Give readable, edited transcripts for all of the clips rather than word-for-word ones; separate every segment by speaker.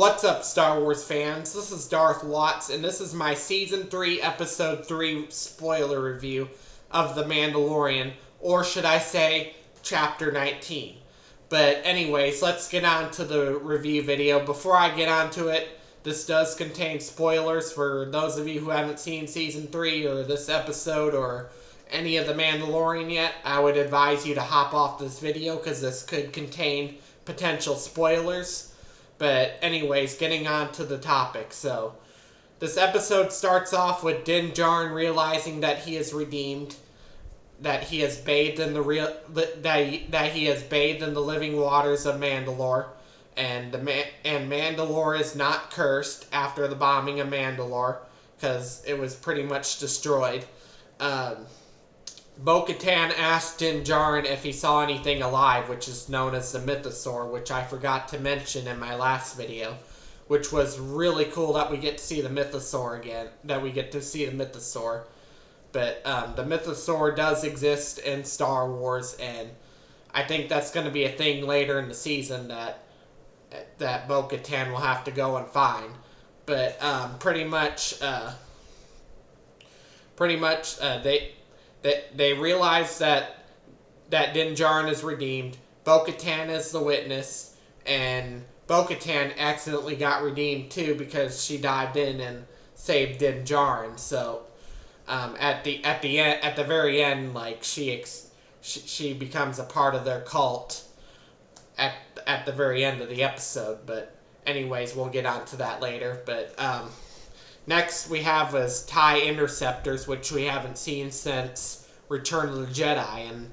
Speaker 1: What's up, Star Wars fans? This is Darth Watts, and this is my Season 3, Episode 3 spoiler review of The Mandalorian, or should I say, Chapter 19. But anyways, let's get on to the review video. Before I get on to it, this does contain spoilers for those of you who haven't seen Season 3 or this episode or any of The Mandalorian yet. I would advise you to hop off this video because this could contain potential spoilers. But anyways, getting on to the topic. So, this episode starts off with Din Djarin realizing that he is redeemed, that he has bathed in that he has bathed in the living waters of Mandalore, and Mandalore is not cursed after the bombing of Mandalore because it was pretty much destroyed. Bo-Katan asked Din Djarin if he saw anything alive, which is known as the Mythosaur, which I forgot to mention in my last video, which was really cool that we get to see the Mythosaur again, But the Mythosaur does exist in Star Wars, and I think that's going to be a thing later in the season that Bo-Katan will have to go and find. But pretty much they realize that Din Djarin is redeemed. Bo-Katan is the witness, and Bo-Katan accidentally got redeemed too because she dived in and saved Din Djarin. So at the very end, like she becomes a part of their cult at the very end of the episode. But anyways, we'll get on to that later. But next we have is TIE interceptors, which we haven't seen since Return of the Jedi, and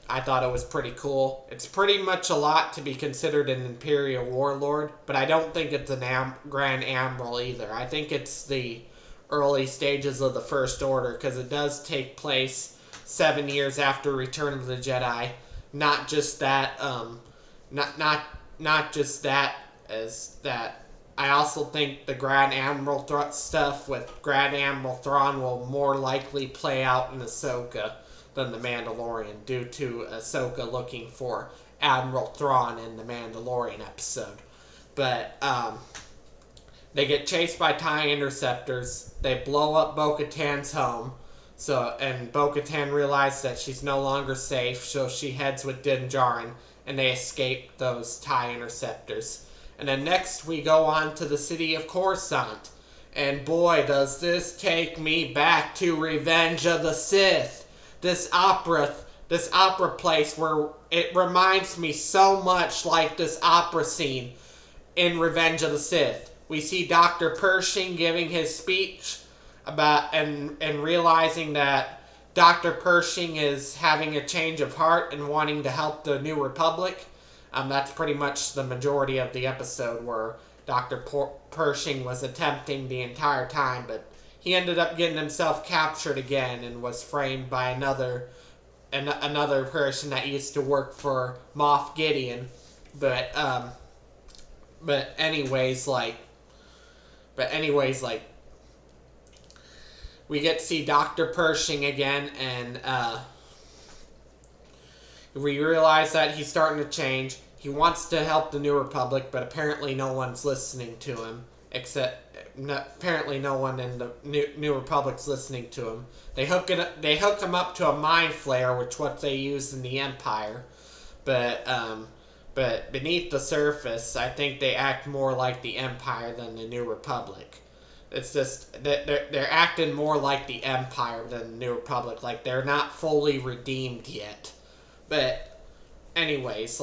Speaker 1: I thought it was pretty cool. It's pretty much a lot to be considered an Imperial warlord, but I don't think it's a Grand Admiral either. I think it's the early stages of the First Order, because it does take place 7 years after Return of the Jedi. Not just that, not just that, as that. I also think the Grand Admiral stuff with Grand Admiral Thrawn will more likely play out in Ahsoka than The Mandalorian, due to Ahsoka looking for Admiral Thrawn in the Mandalorian episode. But they get chased by TIE interceptors. They blow up Bo-Katan's home. And Bo-Katan realizes that she's no longer safe, so she heads with Din Djarin, and they escape those TIE interceptors. And then next we go on to the city of Coruscant. And boy, does this take me back to Revenge of the Sith. This opera place where it reminds me so much like this opera scene in Revenge of the Sith. We see Dr. Pershing giving his speech about and realizing that Dr. Pershing is having a change of heart and wanting to help the New Republic. That's pretty much the majority of the episode, where Dr. Pershing was attempting the entire time, but he ended up getting himself captured again and was framed by another person that used to work for Moff Gideon. But anyways, we get to see Dr. Pershing again, and we realize that he's starting to change. He wants to help the New Republic, but apparently no one's listening to him. Apparently no one in the New Republic's listening to him. They hook him up to a mind flayer, which what they use in the Empire. But beneath the surface, I think they act more like the Empire than the New Republic. It's just they're acting more like the Empire than the New Republic. Like, they're not fully redeemed yet. But anyways,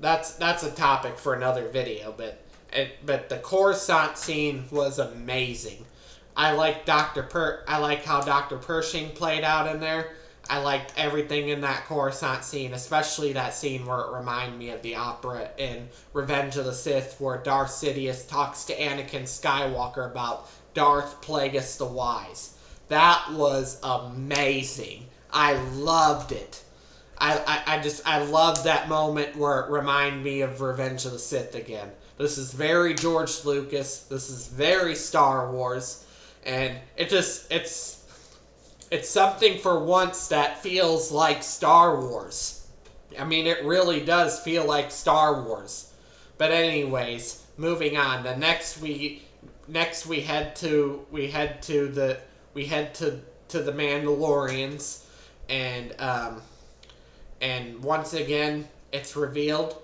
Speaker 1: that's a topic for another video. But the Coruscant scene was amazing. I like how Dr. Pershing played out in there. I liked everything in that Coruscant scene, especially that scene where it reminded me of the opera in Revenge of the Sith, where Darth Sidious talks to Anakin Skywalker about Darth Plagueis the Wise. That was amazing. I loved it. I love that moment where it reminded me of Revenge of the Sith again. This is very George Lucas. This is very Star Wars. And it's something for once that feels like Star Wars. I mean, it really does feel like Star Wars. But anyways, moving on. The next we head to the Mandalorians, and once again it's revealed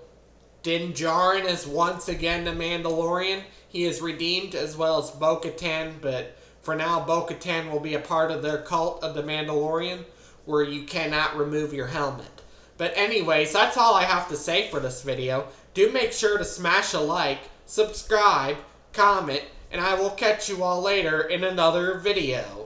Speaker 1: Din Djarin is once again the Mandalorian. He is redeemed, as well as Bo-Katan, but for now Bo-Katan will be a part of their cult of the Mandalorian, where you cannot remove your helmet. But anyways, that's all I have to say for this video. Do make sure to smash a like, subscribe, comment, and I will catch you all later in another video.